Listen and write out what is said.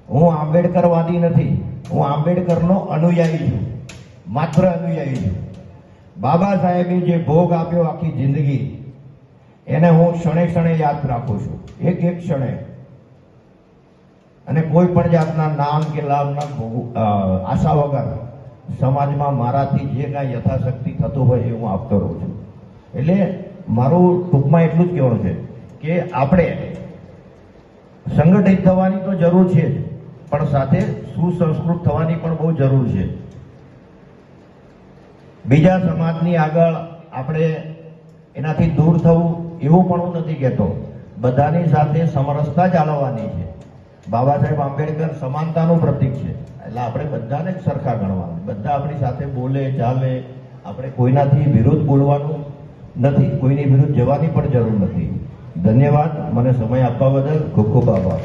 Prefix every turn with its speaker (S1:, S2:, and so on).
S1: હું આંબેડકરવાદી નથી, હું આંબેડકરનો અનુયાયી છું, માત્ર અનુયાયી છું. બાબા સાહેબે જે ભોગ આપ્યો આખી જિંદગી, એને હું ક્ષણે ક્ષણે યાદ રાખું છું, એક એક ક્ષણે. અને કોઈ પણ જાતના નામ કે લાભના આશા વગર સમાજમાં મારાથી જે કાંઈ યથાશક્તિ થતું હોય એ હું આપતો રહું છું. એટલે મારું ટૂંકમાં એટલું જ કહેવાનું છે કે આપણે સંગઠિત થવાની તો જરૂર છે જ, પણ સાથે સુસંસ્કૃત થવાની પણ બહુ જરૂર છે. બીજા સમાજની આગળ આપણે એનાથી દૂર થવું એવું પણ હું નથી કહેતો. બધાની સાથે સમરસતા જાળવવાની છે. બાબા સાહેબ આંબેડકર સમાનતાનું પ્રતીક છે, એટલે આપણે બધાને જ સરખા ગણવાના, બધા આપણી સાથે બોલે ચાલે. આપણે કોઈનાથી વિરુદ્ધ બોલવાનું નથી, કોઈની વિરુદ્ધ જવાની પણ જરૂર નથી. ધન્યવાદ. મને સમય આપવા બદલ ખૂબ ખૂબ આભાર.